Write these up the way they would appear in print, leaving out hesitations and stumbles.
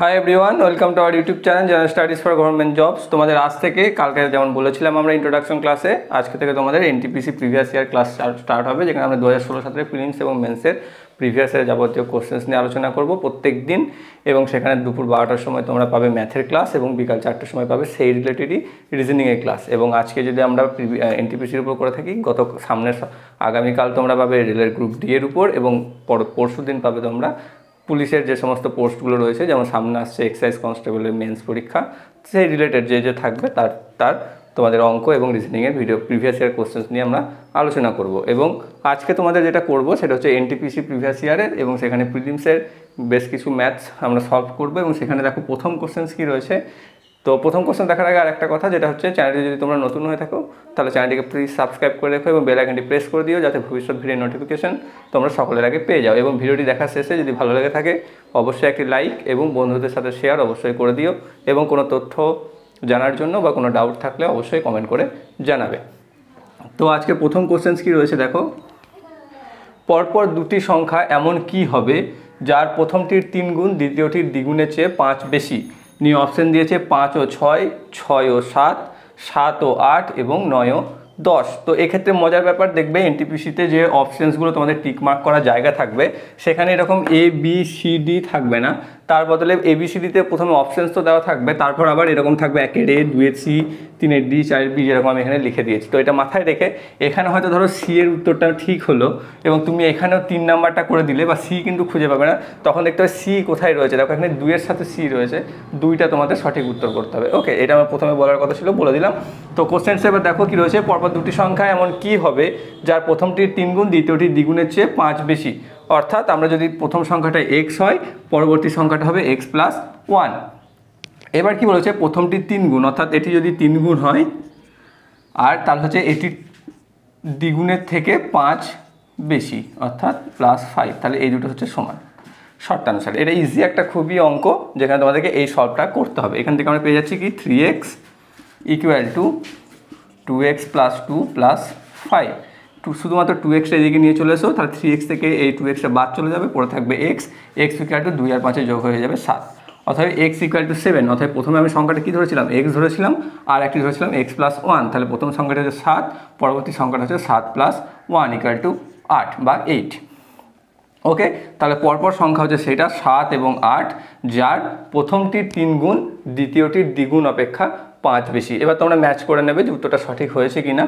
Hi everyone, welcome to our YouTube channel general studies for government jobs. তোমাদের আজ থেকে কালকে যেমন বলেছিলাম আমরা ইন্ট্রোডাকশন ক্লাসে, আজকে থেকে তোমাদের NTPC previous year class start হবে, যেখানে আমরা 2016 সালের প্রিলিমস এবং মেন্সের প্রিভিয়াস ইয়ার যাবতীয় কোশ্চেন্স নিয়ে আলোচনা করব প্রত্যেক দিন। এবং সেখানে দুপুর 12টার সময় তোমরা পাবে ম্যাথের ক্লাস এবং বিকাল 4টার সময় পাবে সেই রিলেটেডই রিজনিংয়ের ক্লাস। এবং আজকে যদি আমরা এনটিপিসির উপর করে থাকি, আগামীকাল তোমরা পাবে রেলের গ্রুপ ডি এর উপর, এবং পরশু দিন পাবে তোমরা পুলিশের যে সমস্ত পোস্টগুলো রয়েছে, যেমন সামনে আসছে এক্সাইজ কনস্টেবলের মেন্স পরীক্ষা, সেই রিলেটেড যে থাকবে তার তোমাদের অঙ্ক এবং রিজনিংয়ের ভিডিও প্রিভিয়াস ইয়ার কোশ্চেন্স নিয়ে আমরা আলোচনা করব। এবং আজকে তোমাদের যেটা করব সেটা হচ্ছে এনটিপিসি প্রিভিয়াস ইয়ারের, এবং সেখানে প্রিলিমসের বেশ কিছু ম্যাথস আমরা সলভ করব। এবং সেখানে দেখো প্রথম কোশ্চেন্স কী রয়েছে। তো প্রথম কোশ্চেন দেখার আগে আরেকটা কথা, যেটা হচ্ছে চ্যানেলটি যদি তোমরা নতুন হয়ে থাকো তাহলে চ্যানেলটিকে প্লিজ সাবস্ক্রাইব করে রেখো এবং বেল আইকনটি প্রেস করে দিও, যাতে ভবিষ্যৎ ভিডিও নোটিফিকেশন তোমরা সকলের আগে পেয়ে যাও। এবং ভিডিওটি দেখার শেষে যদি ভালো লেগে থাকে অবশ্যই একটি লাইক এবং বন্ধুদের সাথে শেয়ার অবশ্যই করে দিও, এবং কোনো তথ্য জানার জন্য বা কোনো ডাউট থাকলে অবশ্যই কমেন্ট করে জানাবে। তো আজকে প্রথম কোশ্চেন্স কী রয়েছে দেখো, পরপর দুটি সংখ্যা এমন কি হবে যার প্রথমটির 3 গুণ দ্বিতীয়টির দ্বিগুণের চেয়ে 5 বেশি। নিয়ে অপশান দিয়েছে 5 ও 6, 6 ও 7, 7 ও 8 এবং 9 ও 10। তো এক্ষেত্রে মজার ব্যাপার দেখবে, এনটিপিসিতে যে অপশানসগুলো তোমাদের টিকমার্ক করা জায়গা থাকবে সেখানে এরকম এ বি সি ডি থাকবে না, তার বদলে এ বি সি ডিতে প্রথমে অপশানস তো দেওয়া থাকবে, তারপর আবার এরকম থাকবে 1-এর এ, 2-এর সি, 3-এর ডি, 4-এর বি, যেরকম আমি এখানে লিখে দিয়েছি। তো এটা মাথায় রেখে এখানে হয়তো ধরো সি এর উত্তরটা ঠিক হলো এবং তুমি এখানেও 3 নাম্বারটা করে দিলে, বা সি কিন্তু খুঁজে পাবে না, তখন দেখতে হবে সি কোথায় রয়েছে। দেখো এখানে 2-এর সাথে সি রয়েছে, 2টা তোমাদের সঠিক উত্তর করতে হবে। ওকে, এটা আমার প্রথমে বলার কথা ছিল, বলে দিলাম। তো কোশ্চেন এবার দেখো কি রয়েছে, পরপর দুটি সংখ্যা এমন কি হবে যার প্রথমটির 3 গুণ দ্বিতীয়টির দ্বিগুণের চেয়ে 5 বেশি। অর্থাৎ আমরা যদি প্রথম সংখ্যাটা এক্স হয়, পরবর্তী সংখ্যাটা হবে এক্স প্লাস 1। এবার কি বলেছে, প্রথমটির 3 গুণ, অর্থাৎ এটি যদি 3 গুণ হয় আর তাহলে হচ্ছে এটির দ্বিগুণের থেকে 5 বেশি, অর্থাৎ +5, তাহলে এই দুটো হচ্ছে সমান শর্তানুসারে। এটা ইজি একটা খুবই অঙ্ক, যেখানে তোমাদেরকে এই সলভটা করতে হবে। এখান থেকে আমরা পেয়ে যাচ্ছি কি 3x = 2x + 2 + 5। শুধুমাত্র 2x এদিকে নিয়ে চলে এসো, তাহলে 3x থেকে এই 2xটা বাদ চলে যাবে, পরে থাকবে x = 2 আর 5 যোগ হয়ে যাবে 7। অর্থাৎ x = 7। অর্থাৎ প্রথমে আমি সংখ্যাটা কী ধরেছিলাম, x ধরেছিলাম, আর একটি ধরেছিলাম x + 1। তাহলে প্রথম সংখ্যাটা হচ্ছে 7, পরবর্তী সংখ্যাটা হচ্ছে 7 + 1 = 8 বা 8। ওকে, তাহলে পরপর সংখ্যা হচ্ছে সেটা 7 এবং 8, যার প্রথমটির 3 গুণ দ্বিতীয়টির দ্বিগুণ অপেক্ষা 5 বেশি। এবার তোমরা ম্যাচ করে নেবে যে উত্তরটা সঠিক হয়েছে কিনা।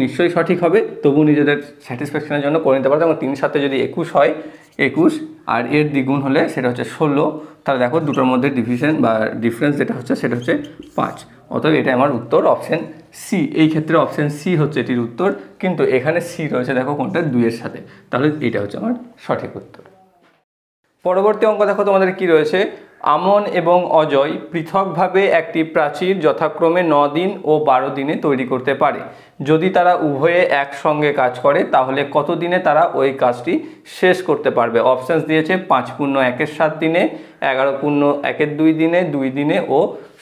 নিশ্চয়ই সঠিক হবে, তবু নিজেদের স্যাটিসফ্যাকশনের জন্য করে নিতে পারো। এবং 3 7 যদি 21 হয়, 21 আর এর দ্বিগুণ হলে সেটা হচ্ছে 16। তাহলে দেখো দুটোর মধ্যে ডিফারেন্স যেটা হচ্ছে সেটা হচ্ছে 5। অতএব এটা আমার উত্তর অপশান সি। এই ক্ষেত্রে অপশান সি হচ্ছে এটির উত্তর, কিন্তু এখানে সি রয়েছে দেখো কোনটা, 2-এর সাথে, তাহলে এটা হচ্ছে আমার সঠিক উত্তর। পরবর্তী অঙ্ক দেখো তোমাদের কি রয়েছে, আমন এবং অজয় পৃথকভাবে একটি প্রাচীর যথাক্রমে 9 দিন ও 12 দিনে তৈরি করতে পারে। যদি তারা উভয়ে একসঙ্গে কাজ করে তাহলে কত দিনে তারা ওই কাজটি শেষ করতে পারবে। অপশানস দিয়েছে 5x1 7 দিনে, 11x1 2 দিনে, 2 দিনে ও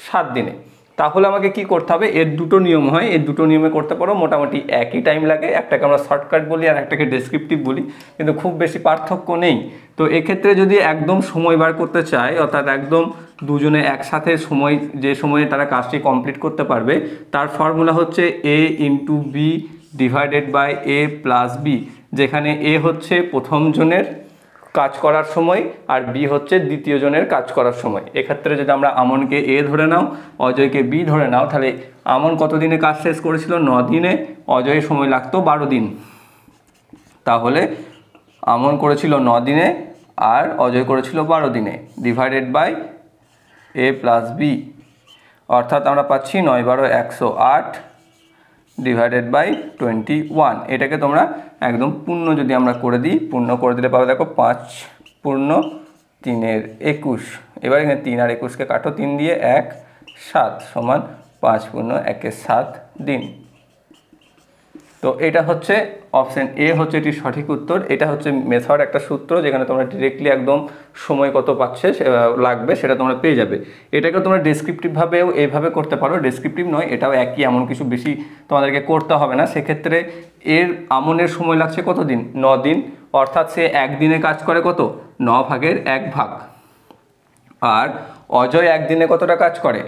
7 দিনে। তাহলে আমাকে কি করতে হবে, এর দুটো নিয়ম হয়, এর দুটো নিয়মে করতে পারো, মোটামুটি একই টাইম লাগে। একটাকে আমরা শর্টকাট বলি আর একটাকে ডেসক্রিপটিভ বলি, কিন্তু খুব বেশি পার্থক্য নেই। তো এক্ষেত্রে যদি একদম সময় বার করতে চাই, অর্থাৎ একদম দুজনে একসাথে যে সময়ে তারা কাজটি কমপ্লিট করতে পারবে, তার ফর্মুলা হচ্ছে a × b / a + b, যেখানে a হচ্ছে প্রথম জনের কাজ করার সময় আর বি হচ্ছে দ্বিতীয় জনের কাজ করার সময়। এক্ষেত্রে যদি আমরা আমনকে এ ধরে নাও, অজয়কে বি ধরে নাও, তাহলে আমন কত দিনে কাজ শেষ করেছিল, 9 দিনে, অজয়ের সময় লাগতো 12 দিন। তাহলে আমন করেছিল 9 দিনে আর অজয় করেছিল 12 দিনে, / a + b, অর্থাৎ আমরা পাচ্ছি 9 × 12 108 / 21। এটাকে তোমরা একদম পূর্ণ যদি আমরা করে দিই, পূর্ণ করে দিলে পাবে দেখো 5 পূর্ণ 3 × 21। এবার এখানে 3 আর 21কে কাটো, 3 দিয়ে 1 7 সমান 5 পূর্ণ 1 7 দিন। তো এটা হচ্ছে অপশান এ হচ্ছে এটির সঠিক উত্তর। এটা হচ্ছে মেথড, একটা সূত্র, যেখানে তোমরা ডিরেক্টলি একদম সময় কত পাচ্ছে লাগবে সেটা তোমরা পেয়ে যাবে। এটাকে তোমরা ডেসক্রিপটিভভাবেও এইভাবে করতে পারো, ডেসক্রিপটিভ নয়, এটাও একই, এমন কিছু বেশি তোমাদেরকে করতে হবে না। সেক্ষেত্রে এর আমনের সময় লাগছে কত দিন, 9 দিন, অর্থাৎ সে একদিনে কাজ করে কত, 9 ভাগের 1 ভাগ। আর অজয় একদিনে কতটা কাজ করে?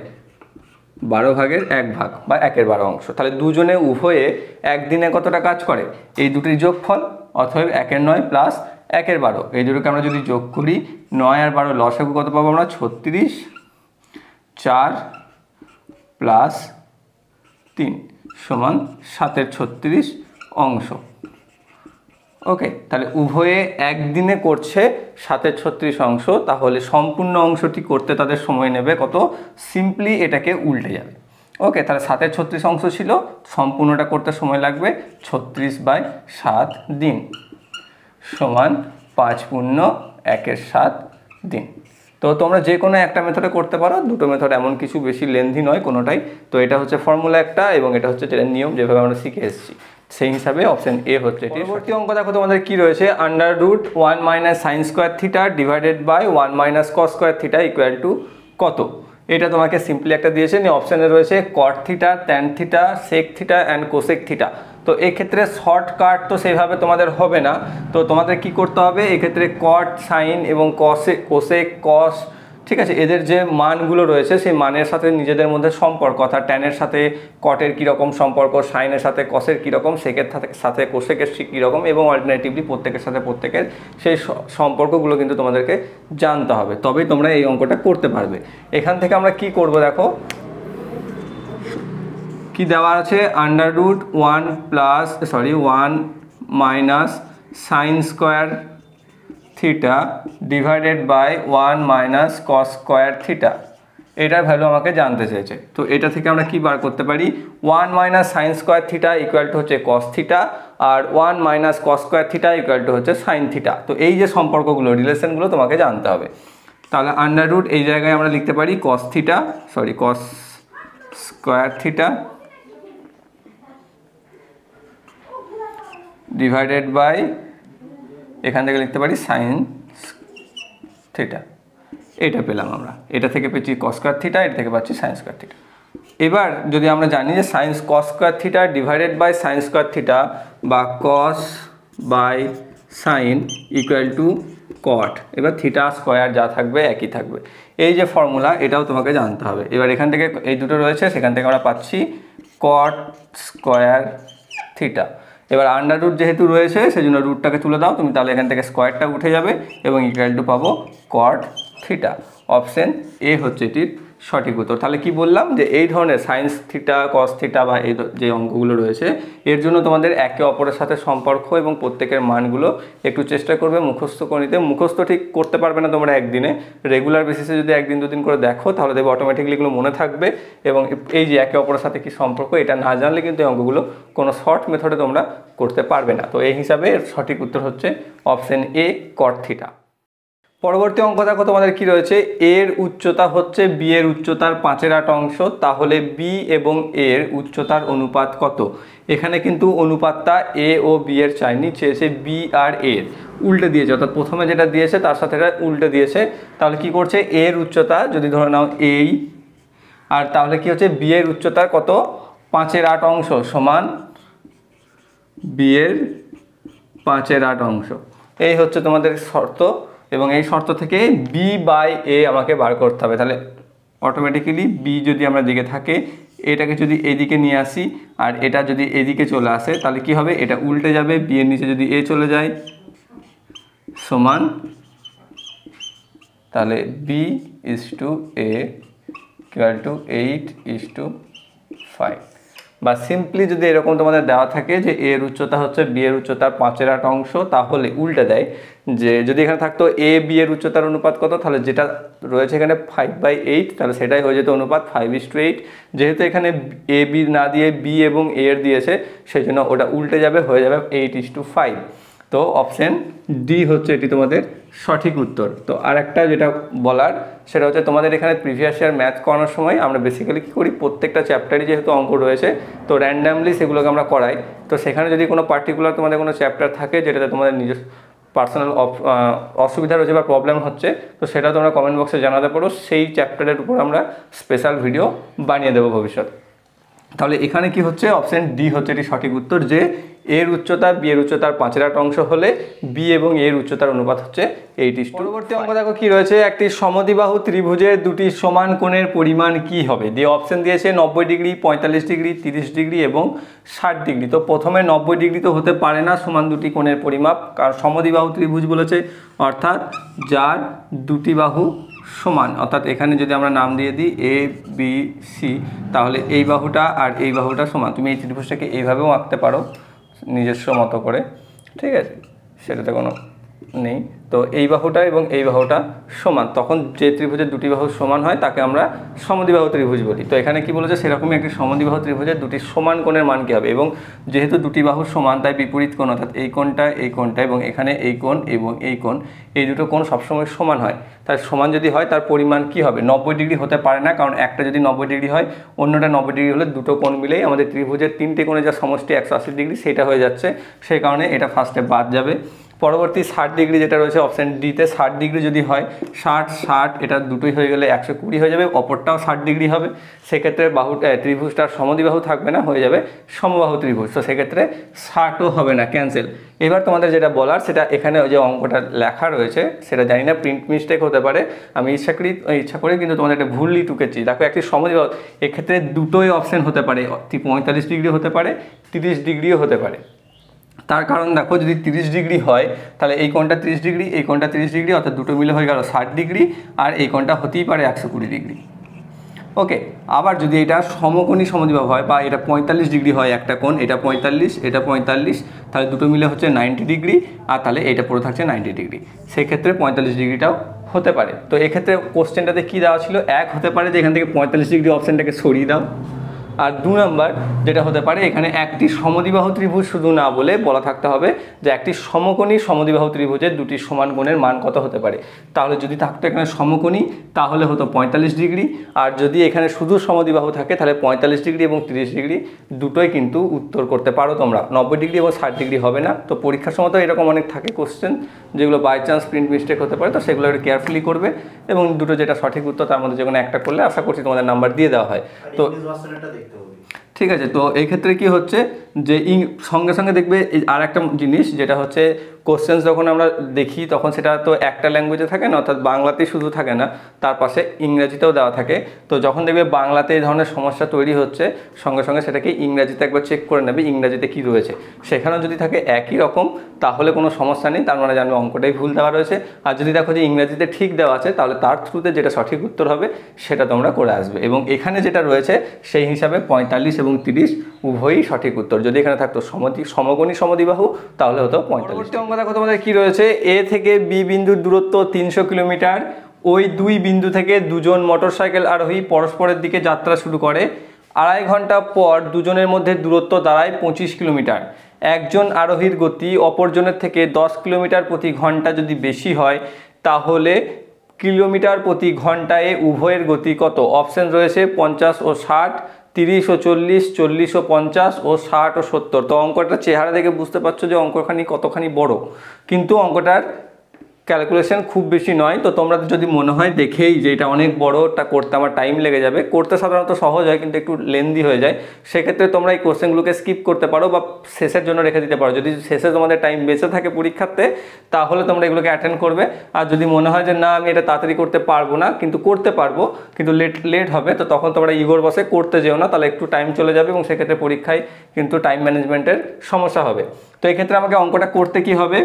12/1 বা 1/12 তাহলে দুজনে উভয়ে একদিনে কতটা কাজ করে? এই দুটির যোগফল, অতএব 1/9 প্লাস 1/12, এই দুটোকে আমরা যদি যোগ করি 9 আর 12 লসাগু কত পাবো আমরা? 36, 4 প্লাস 3 সমান 7/36 অংশ। ওকে, তাহলে উভয়ে একদিনে করছে 7/36 অংশ, তাহলে সম্পূর্ণ অংশটি করতে তাদের সময় নেবে কত? সিম্পলি এটাকে উল্টে যাবে। ওকে, তাহলে 7/36 অংশ ছিল, সম্পূর্ণটা করতে সময় লাগবে 36/7 দিন সমান 5×1/7 দিন। তো তোমরা যে কোনো একটা মেথডে করতে পারো, দুটো মেথড এমন কিছু বেশি লেন্থি নয় কোনোটাই। তো এটা হচ্ছে ফর্মুলা একটা এবং এটা হচ্ছে যেটা নিয়ম যেভাবে আমরা শিখে এসেছি, সেই হিসাবে অপশন এ হচ্ছে। পরবর্তী অঙ্ক দেখো তোমাদের কি রয়েছে, √1 - sin² θ divided by 1 - cos² θ equal to কত? এটা তোমাকে সিম্পলি একটা দিয়েছে, অপশানে রয়েছে cot θ, tan θ, sec θ and cosec θ। তো এক্ষেত্রে শর্টকাট তো সেইভাবে তোমাদের হবে না, তো তোমাদের কি করতে হবে এক্ষেত্রে কট, সাইন এবং কোসেক, কস, ঠিক আছে, এদের যে মানগুলো রয়েছে সেই মানের সাথে নিজেদের মধ্যে সম্পর্ক, অর্থাৎ ট্যানের সাথে কটের কীরকম সম্পর্ক, সাইনের সাথে কসের কীরকম, সেকের সাথে কোসেকের কীরকম এবং অল্টারনেটিভলি প্রত্যেকের সাথে প্রত্যেকের সেই সম্পর্কগুলো কিন্তু তোমাদেরকে জানতে হবে, তবেই তোমরা এই অঙ্কটা করতে পারবে। এখান থেকে আমরা কি করব দেখো, কি দেওয়া আছে, √1 - sin² θ ডিভাইডেড বাই 1 - cos² θ, এটার ভ্যালু আমাকে জানতে চেয়েছে। তো এটা থেকে আমরা কি বার করতে পারি, 1 - sin² θ ইকুয়াল টু হচ্ছে cos θ আর 1 - cos² θ ইকুয়াল টু হচ্ছে sin θ। তো এই যে সম্পর্কগুলো, রিলেশনগুলো তোমাকে জানতে হবে। তাহলে √ এই জায়গায় আমরা লিখতে পারি cos² θ ডিভাইডেড বাই, এখান থেকে লিখতে পারি sin θ। এটা পেলাম আমরা, এটা থেকে পেয়েছি cos² θ, এটা থেকে পাচ্ছি sin² θ। এবার যদি আমরা জানি যে cos² θ ডিভাইডেড বাই sin² θ বা cos by sin equal to cot, এবার θ² যা থাকবে একই থাকবে, এই যে ফর্মুলা এটাও তোমাকে জানতে হবে। এবার এখান থেকে এই দুটো রয়েছে, সেখান থেকে আমরা পাচ্ছি cot² θ। এবার √ যেহেতু রয়েছে সেই জন্য রুটটাকে তুলে দাও তুমি, তাহলে এখান থেকে স্কোয়ারটা উঠে যাবে এবং ইকুয়াল টু পাবো cot θ। অপশন এ হচ্ছে এটির সঠিক উত্তর। তাহলে কি বললাম যে এই ধরনের sin θ, cos θ বা এই যে অঙ্কগুলো রয়েছে এর জন্য তোমাদের একে অপরের সাথে সম্পর্ক এবং প্রত্যেকের মানগুলো একটু চেষ্টা করবে মুখস্থ করে নিতে। মুখস্থ ঠিক করতে পারবে না তোমরা একদিনে, রেগুলার বেসিসে যদি একদিন দুদিন করে দেখো তাহলে দেখবে অটোমেটিকলি এগুলো মনে থাকবে এবং এই যে একে অপরের সাথে কি সম্পর্ক এটা না জানলে কিন্তু এই অঙ্কগুলো কোনো শর্ট মেথডে তোমরা করতে পারবে না। তো এই হিসাবে এর সঠিক উত্তর হচ্ছে অপশন এ cot θ। পরবর্তী অঙ্ক দেখো তোমাদের কি রয়েছে, এর উচ্চতা হচ্ছে বি এর উচ্চতার 5/8 অংশ, তাহলে বি এবং এর উচ্চতার অনুপাত কত? এখানে কিন্তু অনুপাতটা এ ও বি এর চাইনি, চেয়েছে বি আর এর, উল্টে দিয়েছে, অর্থাৎ প্রথমে যেটা দিয়েছে তার সাথে এটা উল্টে দিয়েছে। তাহলে কি করছে, এর উচ্চতা যদি ধরে নাও এই, আর তাহলে কি হচ্ছে বি এর উচ্চতার কত 5/8 অংশ সমান বি এর 5/8 অংশ, এই হচ্ছে তোমাদের শর্ত এবং এই শর্ত থেকে বি বাই এ আমাকে বার করতে হবে। তাহলে অটোমেটিক্যালি বি যদি আমরা দিকে থাকে, এটাকে যদি এদিকে নিয়ে আসি আর এটা যদি এদিকে চলে আসে তাহলে কি হবে, এটা উল্টে যাবে, বি এর নিচে যদি এ চলে যায় সমান, তাহলে B is to A equal to 8:5। বা সিম্পলি যদি এরকম তোমাদের দেওয়া থাকে যে এর উচ্চতা হচ্ছে বি এর উচ্চতার 5/8 অংশ, তাহলে উল্টে দেয় যে যদি এখানে থাকতো এ বি এর উচ্চতার অনুপাত কত, তাহলে যেটা রয়েছে এখানে 5/8, তাহলে সেটাই হয়ে যেত অনুপাত 5:8। যেহেতু এখানে এ বি না দিয়ে বি এবং এ এর দিয়েছে সেই জন্য ওটা উল্টে যাবে, হয়ে যাবে 8:5। তো অপশন ডি হচ্ছে এটি তোমাদের সঠিক উত্তর। তো আর একটা যেটা বলার সেটা হচ্ছে তোমাদের এখানে প্রিভিয়াস ইয়ার ম্যাথ করানোর সময় আমরা বেসিক্যালি কী করি, প্রত্যেকটা চ্যাপ্টারই যেহেতু অঙ্ক রয়েছে তো র্যান্ডামলি সেগুলোকে আমরা করাই। তো সেখানে যদি কোনো পার্টিকুলার তোমাদের কোনো চ্যাপ্টার থাকে যেটাতে তোমাদের নিজস্ব পার্সোনাল অসুবিধা রয়েছে বা প্রবলেম হচ্ছে, তো সেটা তোমরা কমেন্ট বক্সে জানাতে পারো, সেই চ্যাপ্টারের উপর আমরা স্পেশাল ভিডিও বানিয়ে দেবো ভবিষ্যৎ। তাহলে এখানে কি হচ্ছে, অপশন ডি হচ্ছে এটি সঠিক উত্তর, যে এর উচ্চতা বি এর উচ্চতার 5 অংশ হলে বি এবং এর উচ্চতার অনুপাত হচ্ছে 8:5। পরবর্তী অঙ্ক দেখো কি রয়েছে, একটি সমদ্বিবাহু ত্রিভুজের দুটি সমান কোণের পরিমাণ কি হবে। দিয়ে অপশন দিয়েছে 90 ডিগ্রি, 45 ডিগ্রি, 30 ডিগ্রি এবং 60 ডিগ্রি। তো প্রথমে 90 ডিগ্রি তো হতে পারে না সমান দুটি কোণের পরিমাপ, কারণ সমদ্বিবাহু ত্রিভুজ বলেছে, অর্থাৎ যার দুটি বাহু সমান। অর্থাৎ এখানে যদি আমরা নাম দিয়ে দিই এ বি সি, তাহলে এই বাহুটা আর এই বাহুটা সমান। তুমি এই ত্রিভুজটাকে এইভাবেও আঁকতে পারো নিজস্ব মতো করে, ঠিক আছে, সেটাতে কোনো নেই। তো এই বাহুটা এবং এই বাহুটা সমান, তখন যে ত্রিভুজের দুটি বাহু সমান হয় তাকে আমরা সমদ্বিবাহু ত্রিভুজ বলি। তো এখানে কি বলেছে, সেরকমই একটি সমদ্বিবাহু ত্রিভুজের দুটি সমান কোণের মান কী হবে। এবং যেহেতু দুটি বাহু সমান, তাই বিপরীত কোণ অর্থাৎ এই কোণটা এবং এখানে এই কোণ এবং এই কোণ, এই দুটো কোণ সবসময় সমান হয়। তার সমান যদি হয় তার পরিমাণ কি হবে, 90 ডিগ্রি হতে পারে না, কারণ একটা যদি 90 ডিগ্রি হয় অন্যটা 90 ডিগ্রি হলে দুটো কোণ মিলেই আমাদের ত্রিভুজের তিনটে কোণে যা সমষ্টি 180 ডিগ্রি সেটা হয়ে যাচ্ছে, সেই কারণে এটা ফার্স্টে বাদ যাবে। পরবর্তী 60 ডিগ্রি যেটা রয়েছে অপশান ডিতে, 60 ডিগ্রি যদি হয় 60 এটা দুটোই হয়ে গেলে 120 হয়ে যাবে, অপরটাও 60 ডিগ্রি হবে। সেক্ষেত্রে ত্রিভুজটার সমদ্বিবাহু থাকবে না, হয়ে যাবে সমবাহু ত্রিভুজ। তো সেক্ষেত্রে 60ও হবে না, ক্যান্সেল। এবার তোমাদের যেটা বলার, সেটা এখানে যে অঙ্কটা লেখা রয়েছে সেটা জানি না, প্রিন্ট মিস্টেক হতে পারে, আমি ইচ্ছা করি কিন্তু তোমাদের একটা ভুলই টুকেছি। দেখো একটি সমদ্বিবাহু, এক্ষেত্রে দুটোই অপশান হতে পারে, 45 ডিগ্রি হতে পারে, 30 ডিগ্রিও হতে পারে। তার কারণ দেখো, যদি 30 ডিগ্রি হয় তাহলে এই কোণটা 30 ডিগ্রি, এই কোণটা 30 ডিগ্রি, অর্থাৎ দুটো মিলে হয়ে গেল 60 ডিগ্রি, আর এই কোণটা হতেই পারে 120 ডিগ্রি। ওকে, আবার যদি এটা সমকোণী সমদ্বিবাহু হয় বা এটা 45 ডিগ্রি হয় একটা কোণ, এটা 45 এটা 45, তাহলে দুটো মিলে হচ্ছে 90 ডিগ্রি, আর তাহলে এটা পুরো থাকছে 90 ডিগ্রি। সেক্ষেত্রে 45 ডিগ্রিটাও হতে পারে। তো এক্ষেত্রে কোশ্চেনটাতে কী দেওয়া ছিল, এক হতে পারে যে এখান থেকে 45 ডিগ্রি অপশানটাকে সরিয়ে দাও, আর 2 নম্বর যেটা হতে পারে, এখানে একটি সমদ্বিবাহু ত্রিভুজ শুধু না বলে বলা থাকতে হবে যে একটি সমকোণী সমদ্বিবাহু ত্রিভুজের দুটি সমান কোণের মান কত হতে পারে। তাহলে যদি থাকতো এখানে সমকোণী তাহলে হতো 45 ডিগ্রি, আর যদি এখানে শুধু সমদ্বিবাহু থাকে তাহলে 45 ডিগ্রি এবং 30 ডিগ্রি দুটোই কিন্তু উত্তর করতে পারো তোমরা, 90 ডিগ্রি এবং 60 ডিগ্রি হবে না। তো পরীক্ষার সময় তো এরকম অনেক থাকে কোশ্চেন, যেগুলো বাই চান্স প্রিন্ট মিস্টেক হতে পারে, তো সেগুলো একটু কেয়ারফুলি করবে এবং দুটো যেটা সঠিক উত্তর তার মধ্যে যে কোনো একটা করলে আশা করছি তোমাদের নাম্বার দিয়ে দেওয়া হয়। তো ঠিক আছে, তো এই ক্ষেত্রে কি হচ্ছে যে সঙ্গে সঙ্গে দেখবে আর একটা জিনিস, যেটা হচ্ছে কোশ্চেন্স যখন আমরা দেখি তখন সেটা তো একটা ল্যাঙ্গুয়েজে থাকে না, অর্থাৎ বাংলাতেই শুধু থাকে না, তার পাশে ইংরেজিতেও দেওয়া থাকে। তো যখন দেখবে বাংলাতে এই ধরনের সমস্যা তৈরি হচ্ছে, সঙ্গে সঙ্গে সেটাকে ইংরেজিতে একবার চেক করে নেবে ইংরেজিতে কি রয়েছে। সেখানেও যদি থাকে একই রকম তাহলে কোনো সমস্যা নেই, তার মানে জানবে অঙ্কটাই ভুল দেওয়া রয়েছে। আর যদি দেখো যে ইংরেজিতে ঠিক দেওয়া আছে তাহলে তার থ্রুতে যেটা সঠিক উত্তর হবে সেটা তোমরা করে আসবে। এবং এখানে যেটা রয়েছে সেই হিসাবে 45 এবং 30 উভয়ই সঠিক উত্তর। যদি এখানে থাকতো সমকোণী সমদ্বিবাহু তাহলে হতো 45। অঙ্ক দেখো তোমাদের কি রয়েছে, এ থেকে বি বিন্দুর দূরত্ব 300 কিলোমিটার। ওই দুই বিন্দু থেকে দুজন মোটরসাইকেল আরোহী পরস্পরের দিকে যাত্রা শুরু করে। 2.5 ঘন্টা পর দুজনের মধ্যে দূরত্ব দাঁড়ায় 25 কিলোমিটার। একজন আরোহীর গতি অপরজনের থেকে 10 কিলোমিটার প্রতি ঘন্টা যদি বেশি হয় তাহলে কিলোমিটার প্রতি ঘন্টায় উভয়ের গতি কত। অপশন রয়েছে 50 ও 60, 30 ও 40, 40 ও 50 ও 60 ও 70। তো অঙ্কটা চেহারা দেখে বুঝতে পারছো যে অঙ্কখানি কতখানি বড়, কিন্তু অঙ্কটার ক্যালকুলেশন খুব বেশি নয়। তো তোমরা যদি মনে হয় দেখেই যে এটা অনেক বড়টা করতে আমার টাইম লেগে যাবে, করতে সাধারণত সহজ হয় কিন্তু একটু লেন্দি হয়ে যায়, সেক্ষেত্রে তোমরা এই কোশ্চেনগুলোকে স্কিপ করতে পারো বা শেষের জন্য রেখে দিতে পারো। যদি শেষে তোমাদের টাইম বেঁচে থাকে পরীক্ষাতে তাহলে তোমরা এগুলোকে অ্যাটেন্ড করবে। আর যদি মনে হয় যে না আমি এটা তাড়াতাড়ি করতে পারবো না, কিন্তু করতে পারবো কিন্তু লেট হবে, তো তখন তোমরা ইগোর বসে করতে যেও না, তাহলে একটু টাইম চলে যাবে এবং সেক্ষেত্রে পরীক্ষায় কিন্তু টাইম ম্যানেজমেন্টের সমস্যা হবে। তো এক্ষেত্রে আমাকে অঙ্কটা করতে কি হবে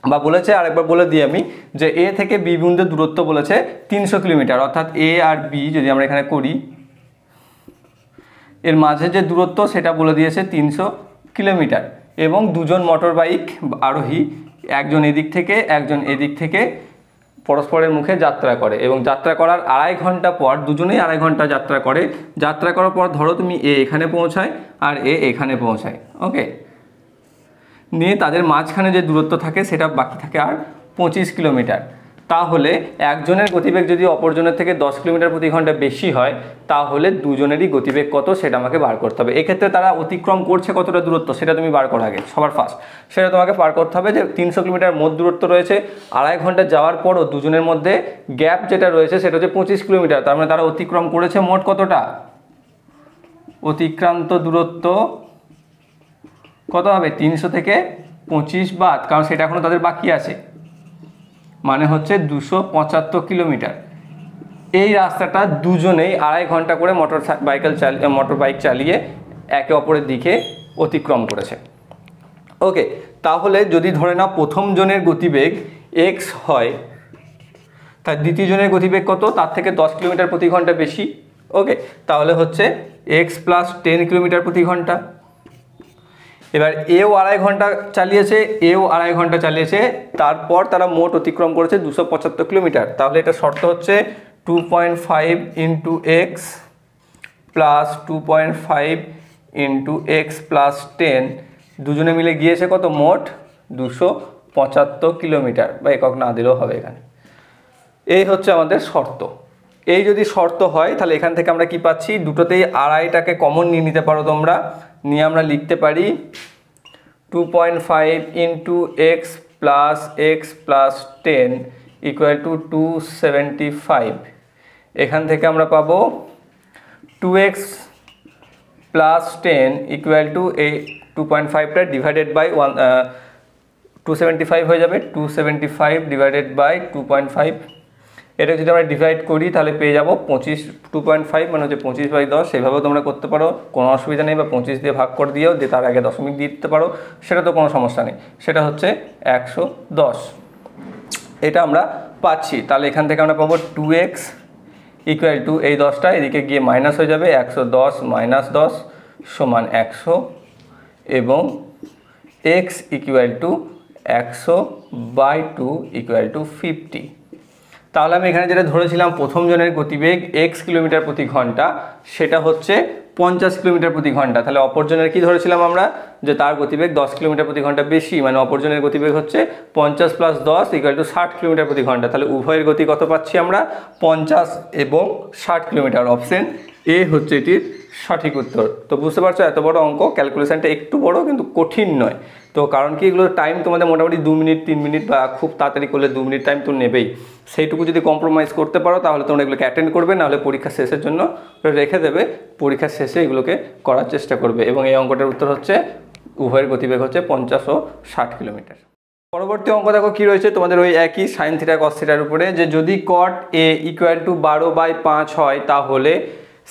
বা বলেছে, আরেকবার বলে দিই আমি, যে এ থেকে বি বিন্দুর দূরত্ব বলেছে 300 কিলোমিটার, অর্থাৎ এ আর বি যদি আমরা এখানে করি এর মাঝে যে দূরত্ব সেটা বলে দিয়েছে 300 কিলোমিটার। এবং দুজন মোটর বাইক আরোহী, একজন এদিক থেকে একজন এদিক থেকে পরস্পরের মুখে যাত্রা করে এবং যাত্রা করার 2.5 ঘন্টা পর, দুজনেই 2.5 ঘন্টা যাত্রা করে, যাত্রা করার পর ধরো তুমি এ এখানে পৌঁছায় আর এ এখানে পৌঁছায়, ওকে, নিয়ে তাদের মাঝখানে যে দূরত্ব থাকে সেটা বাকি থাকে আর 25 কিলোমিটার। তাহলে একজনের গতিবেগ যদি অপরজনের থেকে 10 কিলোমিটার প্রতি ঘন্টা বেশি হয় তাহলে দুজনেরই গতিবেগ কত সেটা আমাকে বার করতে হবে। এক্ষেত্রে তারা অতিক্রম করছে কতটা দূরত্ব সেটা তুমি বার করা আগে, সবার ফার্স্ট সেটা তোমাকে পার করতে হবে যে 300 কিলোমিটার মোট দূরত্ব রয়েছে, 2.5 ঘন্টা যাওয়ার পরও দুজনের মধ্যে গ্যাপ যেটা রয়েছে সেটা হচ্ছে 25 কিলোমিটার। তার মানে তারা অতিক্রম করেছে মোট কতটা, অতিক্রান্ত দূরত্ব কত হবে 300 থেকে 25 বাদ, কারণ সেটা এখনও তাদের বাকি আছে, মানে হচ্ছে 275 কিলোমিটার। এই রাস্তাটা দুজনেই 2.5 ঘন্টা করে মোটর বাইক চালিয়ে একে অপরের দিকে অতিক্রম করেছে। ওকে, তাহলে যদি ধরে নাও প্রথম জনের গতিবেগ x হয়, তার দ্বিতীয় জনের গতিবেগ কত, তার থেকে 10 কিলোমিটার প্রতি ঘন্টা বেশি। ওকে, তাহলে হচ্ছে x প্লাস 10 কিলোমিটার প্রতি ঘন্টা। এবার এও 2.5 ঘন্টা চালিয়েছে, তারপর তারা মোট অতিক্রম করেছে 275 কিলোমিটার। তাহলে এটা শর্ত হচ্ছে 2.5 into x plus 2.5 into x plus 10, দুজনে মিলে গিয়েছে কত, মোট 275 কিলোমিটার, বা একক না দিলেও হবে এখানে। এই হচ্ছে আমাদের শর্ত। এই যদি শর্ত হয় তাহলে এখান থেকে আমরা কি পাচ্ছি, দুটোতেই 2.5টাকে কমন নিয়ে নিতে পারো তোমরা, নিয়ে আমরা লিখতে পারি 2.5 into x plus 10 equal to 275। এখান থেকে আমরা পাবো 2x প্লাস 10 ইকুয়াল টু এই 2.5টা ডিভাইডেড বাই 275 হয়ে যাবে, 275 ডিভাইডেড বাই 2.5। এটা যদি আমরা ডিভাইড করি তাহলে পেয়ে যাবো 2.5 মানে হচ্ছে 25/10। সেভাবেও তোমরা করতে পারো, কোনো অসুবিধা নেই, বা 25 দিয়ে ভাগ করে দিও, দিয়ে তার আগে দশমিক দিয়ে দিতে পারো, সেটা তো কোনো সমস্যা নেই। সেটা হচ্ছে 110, এটা আমরা পাচ্ছি। তাহলে এখান থেকে আমরা পাবো 2x ইকুয়াল টু এই 10টা এদিকে গিয়ে মাইনাস হয়ে যাবে, 110 মাইনাস 10 সমান 100, এবং x equal to 100/2 equal to 50। তাহলে আমি এখানে যেটা ধরেছিলাম প্রথম জনের গতিবেগ x কিলোমিটার প্রতি ঘন্টা, সেটা হচ্ছে 50 কিলোমিটার প্রতি ঘন্টা। তাহলে অপরজনের কি ধরেছিলাম আমরা, যে তার গতিবেগ 10 কিলোমিটার প্রতি ঘন্টা বেশি, মানে অপরজনের গতিবেগ হচ্ছে 50 প্লাস 10 ইকুয়াল টু 60 কিলোমিটার প্রতি ঘন্টা। তাহলে উভয়ের গতি কত পাচ্ছি আমরা, 50 এবং 60 কিলোমিটার। অপশন এ হচ্ছে এটির সঠিক উত্তর। তো বুঝতে পারছো, এত বড় অঙ্ক, ক্যালকুলেশনটা একটু বড় কিন্তু কঠিন নয়। তো কারণ কি, এগুলো টাইম তোমাদের মোটামুটি 2 মিনিট 3 মিনিট, বা খুব তাড়াতাড়ি করলে 2 মিনিট টাইম তো নেবেই। সেইটুকু যদি কম্প্রোমাইজ করতে পারো তাহলে তোমরা এগুলোকে অ্যাটেন্ড করবে, নাহলে পরীক্ষা শেষের জন্য রেখে দেবে, পরীক্ষার শেষে এগুলোকে করার চেষ্টা করবে। এবং এই অঙ্কটার উত্তর হচ্ছে উভয়ের গতিবেগ হচ্ছে 50 ও 60 কিলোমিটার। পরবর্তী অঙ্ক দেখো কি রয়েছে তোমাদের, ওই একই সাইন থিটা কস থিটার উপরে, যে যদি কট এ ইকুয়াল টু 12/5 হয় তাহলে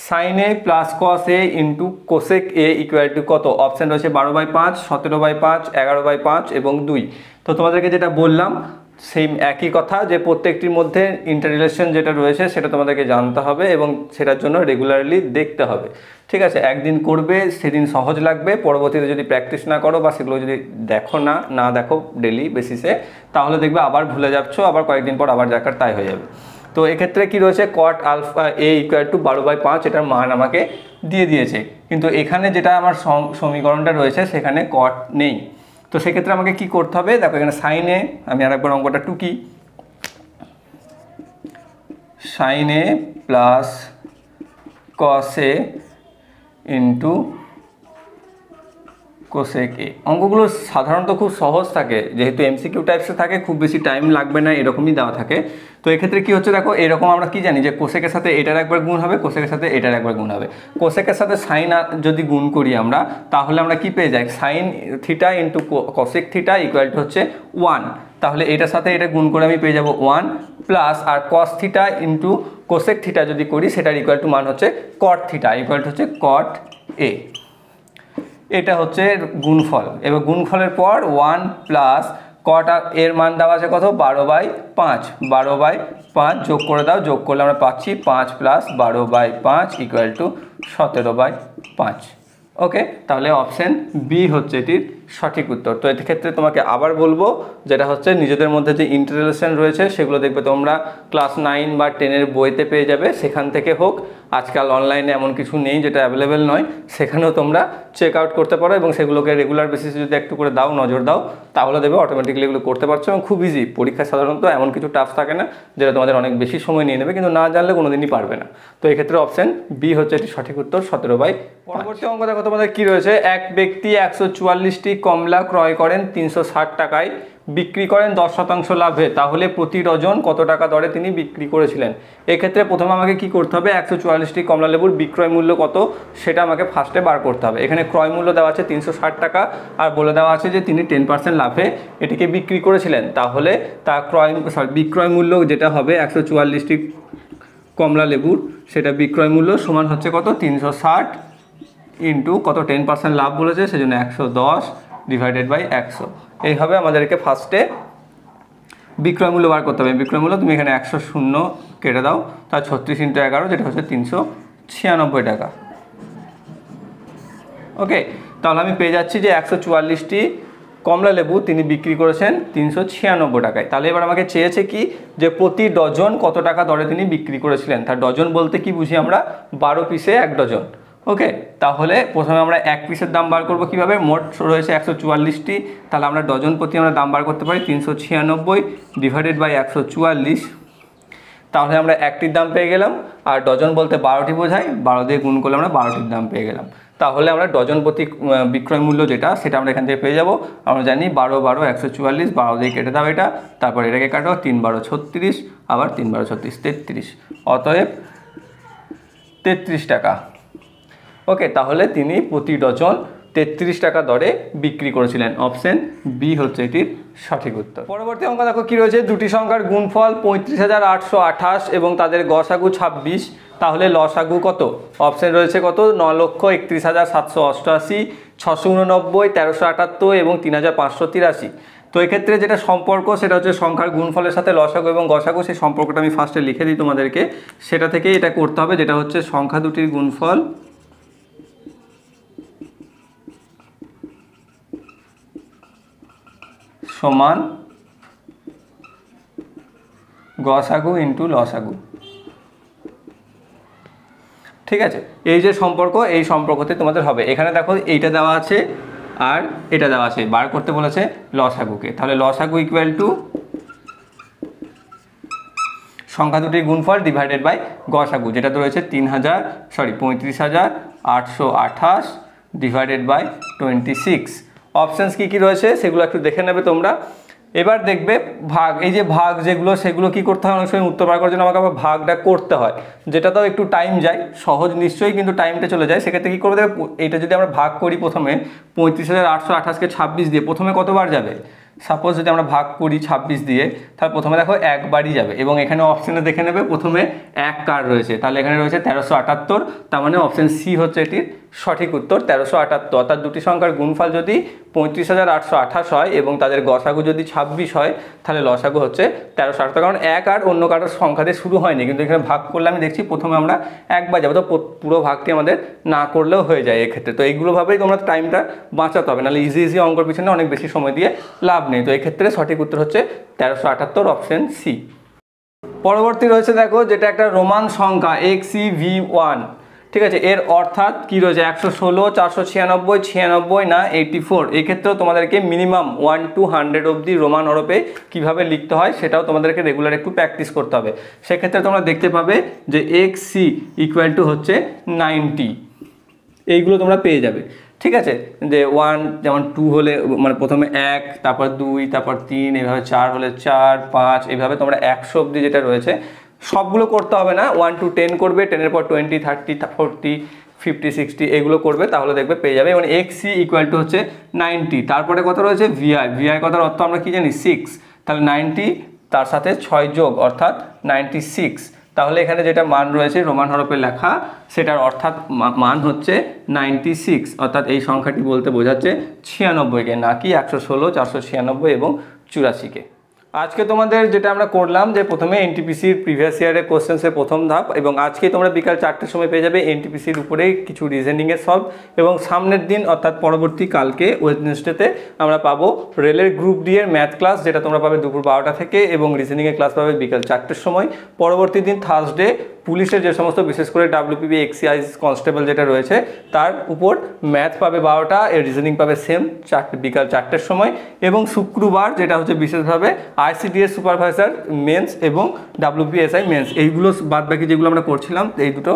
sine A plus cos A into cosec A equal to কত। অপশান রয়েছে 12/5, 17/5, 11/5 এবং 2। তো তোমাদেরকে যেটা বললাম সেম একই কথা, যে প্রত্যেকটির মধ্যে ইন্টাররিলেশন যেটা রয়েছে সেটা তোমাদেরকে জানতে হবে, এবং সেটার জন্য রেগুলারলি দেখতে হবে। ঠিক আছে, একদিন করবে সেদিন সহজ লাগবে, পরবর্তীতে যদি প্র্যাকটিস না করো বা সেগুলো যদি না দেখো ডেলি বেসিসে, তাহলে দেখবে আবার ভুলে যাচ্ছ, আবার কয়েকদিন পর আবার দেখার তাই হয়ে যাবে। তো এক্ষেত্রে কি রয়েছে, cot alpha A equal to 12/5, এটার মান আমাকে দিয়ে দিয়েছে, কিন্তু এখানে যেটা আমার সমীকরণটা রয়েছে সেখানে কট নেই। তো সেক্ষেত্রে আমাকে কি করতে হবে, দেখো এখানে সাইন এ, আমি আরেকবার অঙ্কটা টুকি, sine A plus cos A into cosec A. অঙ্কগুলো সাধারণত খুব সহজ থাকে, যেহেতু এমসিকিউ টাইপসে থাকে, খুব বেশি টাইম লাগবে না, এরকমই দেওয়া থাকে। তো এক্ষেত্রে কি হচ্ছে দেখো, এরকম আমরা কি জানি যে কোসেকের সাথে এটার একবার গুণ হবে, কোসেকের সাথে এটার একবার গুণ হবে। কোসেকের সাথে সাইন যদি গুণ করি আমরা, তাহলে আমরা কি পেয়ে যাই, sine theta into cosec theta equal to হচ্ছে 1। তাহলে এটার সাথে এটা গুণ করে আমি পেয়ে যাব 1 প্লাস, আর cos theta into cosec theta যদি করি সেটার ইকুয়াল টু মান হচ্ছে কট থিটা ইকুয়াল টু হচ্ছে কট এ। এটা হচ্ছে গুণফল। এবার গুণফলের পর 1 প্লাস কট এর মান দেওয়া আছে কত, 12/5, 12/5 যোগ করে দাও, যোগ করলে আমরা পাচ্ছি 5 প্লাস 12/5 ইকুয়াল টু 17/5। ওকে, তাহলে অপশান বি হচ্ছে এটির সঠিক উত্তর। তো এর ক্ষেত্রে তোমাকে আবার বলবো, যেটা হচ্ছে নিজেদের মধ্যে যে ইন্টাররিলেশন রয়েছে সেগুলো দেখবে তোমরা ক্লাস 9 বা 10-এর বইতে পেয়ে যাবে, সেখান থেকে হোক, আজকাল অনলাইনে এমন কিছু নেই যেটা অ্যাভেলেবেল নয়, সেখানেও তোমরা চেক আউট করতে পারো, এবং সেগুলোকে রেগুলার বেসিসে যদি একটু করে দাও, নজর দাও, তাহলে দেখবে অটোমেটিক্যালি এগুলো করতে পারছো, এবং খুব ইজি। পরীক্ষা সাধারণত এমন কিছু টাফ থাকে না যেটা তোমাদের অনেক বেশি সময় নিয়ে নেবে, কিন্তু না জানলে কোনোদিনই পারবে না। তো এক্ষেত্রে অপশান বি হচ্ছে এটি সঠিক উত্তর, 17/5। পরবর্তী অঙ্ক দেখো তোমাদের কি রয়েছে, এক ব্যক্তি 144টি কমলা ক্রয় করেন 360 টাকায়, বিক্রি করেন 10% লাভে, তাহলে প্রতি ডজন কত টাকা দরে তিনি বিক্রি করেছিলেন। এক্ষেত্রে প্রথমে আমাকে কি করতে হবে, 144টি কমলা লেবুর বিক্রয় মূল্য কত সেটা আমাকে ফার্স্টে বার করতে হবে। এখানে ক্রয় মূল্য দেওয়া আছে 360 টাকা, আর বলে দেওয়া আছে যে তিনি 10% লাভে এটিকে বিক্রি করেছিলেন। তাহলে তার বিক্রয় মূল্য যেটা হবে 144টি কমলা লেবুর, সেটা বিক্রয় মূল্য সমান হচ্ছে কত, 360 ইন্টু কত, 10% লাভ বলেছে সেজন্য 110 ডিভাইডেড বাই 100। এইভাবে আমাদেরকে ফার্স্টে বিক্রয় মূল্য বার করতে হবে। বিক্রয় মূল্য তুমি এখানে 100 শূন্য কেটে দাও, তার 36 ইন্টু 11 যেটা হচ্ছে 396 টাকা। ওকে, তাহলে আমি পেয়ে যাচ্ছি যে 144টি কমলা লেবু তিনি বিক্রি করেছেন 396 টাকায়। তাহলে এবার আমাকে চেয়েছে কি, যে প্রতি ডজন কত টাকা দরে তিনি বিক্রি করেছিলেন। তার ডজন বলতে কি বুঝি আমরা, 12 পিসে 1 ডজন। ওকে, তাহলে প্রথমে আমরা 1 পিসের দাম বার করবো কীভাবে, মোট রয়েছে 144টি, তাহলে আমরা ডজন প্রতি আমরা দাম বার করতে পারি 396 ডিভাইডেড বাই 144। তাহলে আমরা একটির দাম পেয়ে গেলাম, আর ডজন বলতে 12টি বোঝায়, 12 দিয়ে গুণ করলে আমরা 12টির দাম পেয়ে গেলাম। তাহলে আমরা ডজন প্রতি বিক্রয় মূল্য যেটা সেটা আমরা এখান থেকে পেয়ে যাব। আমরা জানি 12 12 144, 12 দিয়ে কেটে দাও এটা, তারপর এটাকে কাটো, 3 12 36, আবার 3 12 36 33, অতএব 33 টাকা। ওকে, তাহলে তিনি প্রতি ডজন 33 টাকা দরে বিক্রি করেছিলেন। অপশন বি হচ্ছে এটির সঠিক উত্তর। পরবর্তী অঙ্ক দেখো কি রয়েছে, দুটি সংখ্যার গুণফল 35,828 এবং তাদের গসাগু 26, তাহলে লসাগু কত। অপশন রয়েছে কত, 9,31,788, 689, 1,378 এবং 3,583। তো এক্ষেত্রে যেটা সম্পর্ক সেটা হচ্ছে সংখ্যার গুণফলের সাথে লসাগু এবং গসাগু, সেই সম্পর্কটা আমি ফার্স্টে লিখে দিই তোমাদেরকে, সেটা থেকেই এটা করতে হবে, যেটা হচ্ছে সংখ্যা দুটির গুণফল সমান গসাগু ইন্টু লসাগু। ঠিক আছে, এই যে সম্পর্ক, এই সম্পর্কতে তোমাদের হবে। এখানে দেখো এইটা দেওয়া আছে আর এটা দেওয়া আছে, বার করতে বলেছে লসাগুকে। তাহলে লসাগু ইকুয়াল টু সংখ্যা দুটির গুণফল ডিভাইডেড বাই গসাগু, যেটা তো রয়েছে 35,828 ডিভাইডেড বাই 26। অপশানস কী কী রয়েছে সেগুলো একটু দেখে নেবে তোমরা। এবার দেখবে ভাগ, এই যে ভাগ যেগুলো সেগুলো কি করতে হয়, অনেক সময় উত্তর বার করার জন্য আমাকে আবার ভাগটা করতে হয়, যেটাতেও একটু টাইম যায়। সহজ নিশ্চয়ই, কিন্তু টাইমটা চলে যায়। সেক্ষেত্রে কী করে দেবে, এটা যদি আমরা ভাগ করি প্রথমে 35,828কে 26 দিয়ে, প্রথমে কতবার যাবে, সাপোজ যদি আমরা ভাগ করি 26 দিয়ে, তাহলে প্রথমে দেখো একবারই যাবে। এবং এখানে অপশানে দেখে নেবে প্রথমে 1 কার রয়েছে, তাহলে এখানে রয়েছে 1378, তার মানে অপশান সি হচ্ছে এটির সঠিক উত্তর 1378। অর্থাৎ দুটি সংখ্যার গুণফল যদি 35,828 হয় এবং তাদের গসাগু যদি 26 হয়, তাহলে লসাগু হচ্ছে 1378। কারণ 1 আর অন্য কারোর সংখ্যা দিয়ে শুরু হয়নি, কিন্তু এখানে ভাগ করলে আমি দেখছি প্রথমে আমরা একবার যাবো, তো পুরো ভাগটি আমাদের না করলেও হয়ে যায় এক্ষেত্রে। তো এইগুলোভাবেই তোমরা টাইমটা বাঁচাতে হবে, নাহলে ইজি অঙ্কর পিছনে অনেক বেশি সময় দিয়ে লাভ নেই। তো এক্ষেত্রে সঠিক উত্তর হচ্ছে 1378, অপশন সি। পরবর্তী রয়েছে দেখো, যেটা একটা রোমান সংখ্যা XCV1, ঠিক আছে, এর অর্থাৎ কি রয়েছে 116, 496, 96 না 84। এক্ষেত্রেও তোমাদেরকে মিনিমাম 1 to 100 অবধি রোমান হরফে কীভাবে লিখতে হয় সেটাও তোমাদেরকে রেগুলার একটু প্র্যাকটিস করতে হবে। সেক্ষেত্রে তোমরা দেখতে পাবে যে XC ইকুয়াল টু হচ্ছে 90, এইগুলো তোমরা পেয়ে যাবে। ঠিক আছে, যে 1 যেমন 2 হলে মানে প্রথমে 1, তারপর 2, তারপর 3, এইভাবে 4 হলে 4, 5, এইভাবে তোমরা 100 অবধি যেটা রয়েছে সবগুলো করতে হবে না, 1 to 10 করবে, 10-এর পর 20, 30, 40, 50, 60 এগুলো করবে, তাহলে দেখবে পেয়ে যাবে। এবং XC ইকুয়াল টু হচ্ছে 90, তারপরে কত রয়েছে VI কথার অর্থ আমরা কি জানি 6, তাহলে 90 তার সাথে 6 যোগ অর্থাৎ 96। তাহলে এখানে যেটা মান রয়েছে রোমান হরফে লেখা সেটার অর্থাৎ মান হচ্ছে 96, অর্থাৎ এই সংখ্যাটি বলতে বোঝাচ্ছে 96কে, নাকি 116, 496 এবং 84কে। আজকে তোমাদের যেটা আমরা করলাম যে প্রথমে এনটিপিসির প্রিভিয়াস ইয়ারের কোশ্চেন্সের প্রথম ধাপ, এবং আজকে তোমরা বিকাল 4টের সময় পেয়ে যাবে এনটিপিসির উপরেই কিছু রিজনিংয়ের সলভ। এবং সামনের দিন অর্থাৎ পরবর্তী কালকে ওয়েডনেসডেতে আমরা পাবো রেলের গ্রুপ ডি এর ম্যাথ ক্লাস, যেটা তোমরা পাবে দুপুর 12টা থেকে, এবং রিজনিংয়ের ক্লাস পাবে বিকাল 4টের সময়। পরবর্তী দিন থার্সডে পুলিশের যে সমস্ত বিশেষ করে WPB এক্সাইজ কনস্টেবল যেটা রয়েছে তার উপর ম্যাথ পাবে 12টা, এর রিজনিং পাবে সেম বিকাল 4টের সময়। এবং শুক্রবার যেটা হচ্ছে বিশেষভাবে ICDS সুপারভাইজার মেন্স এবং WPSI মেন্স, এইগুলো বাদ বাকি যেগুলো আমরা করছিলাম এই দুটো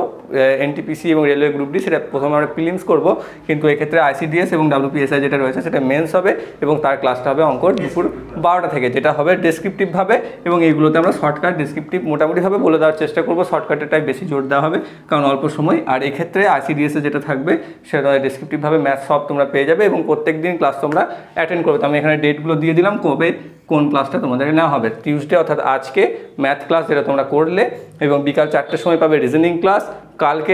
NTPC এবং রেলওয়ে গ্রুপ ডি, সেটা প্রথমে আমরা প্রিলিমস করব, কিন্তু এক্ষেত্রে ICDS এবং WPSI যেটা রয়েছে সেটা মেন্স হবে এবং তার ক্লাসটা হবে অঙ্ক দুপুর 12টা থেকে, যেটা হবে ডেসক্রিপটিভভাবে। এবং এইগুলোতে আমরা শর্টকাট ডেসক্রিপটিভ মোটামুটিভাবে বলে দেওয়ার চেষ্টা করবো, শর্টকাটেরটাই বেশি জোর দেওয়া হবে কারণ অল্প সময়। আর এক্ষেত্রে ICDS যেটা থাকবে সেটা ডেসক্রিপটিভভাবে ম্যাথ সব তোমরা পেয়ে যাবে এবং প্রত্যেক দিন ক্লাস তোমরা অ্যাটেন্ড করবে। তো আমি এখানে ডেটগুলো দিয়ে দিলাম কবে কোন ক্লাসটা তোমাদের নেওয়া হবে। টিউসডে অর্থাৎ আজকে ম্যাথ ক্লাস যেটা তোমরা করলে এবং বিকাল 4টের সময় পাবে রিজনিং ক্লাস, কালকে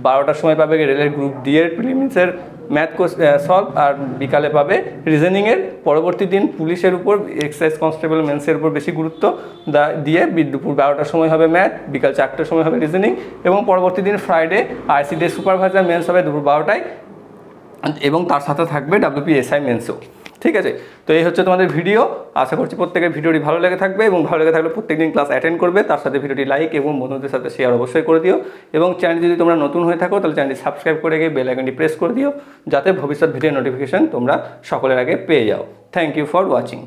12টার সময় পাবে রেলের গ্রুপ ডি এর প্রিলিমিনসের ম্যাথ সলভ, আর বিকালে পাবে রিজনিংয়ের। পরবর্তী দিন পুলিশের উপর এক্সাইজ কনস্টেবল মেন্সের উপর বেশি গুরুত্ব দিয়ে দুপুর 12টার সময় হবে ম্যাথ, বিকাল 4টের সময় হবে রিজনিং এবং পরবর্তী দিন ফ্রাইডে ICDS সুপারভাইজার মেন্স হবে দুপুর 12টায় এবং তার সাথে থাকবে WPSI মেন্সও। ঠিক আছে, তো এই হচ্ছে তোমাদের ভিডিও। আশা করছি প্রত্যেকের ভিডিওটি ভালো লেগে থাকবে এবং ভালো লেগে থাকলে প্রত্যেকদিন ক্লাস অ্যাটেন্ড করবে, তার সাথে ভিডিওটি লাইক এবং বন্ধুদের সাথে শেয়ার অবশ্যই করে দিও। এবং চ্যানেল যদি তোমরা নতুন হয়ে থাকো তাহলে চ্যানেলটি সাবস্ক্রাইব করে গিয়ে বেল আইকনটি প্রেস করে দিও যাতে ভবিষ্যৎ ভিডিও নোটিফিকেশন তোমরা সকলের আগে পেয়ে যাও। Thank you for watching.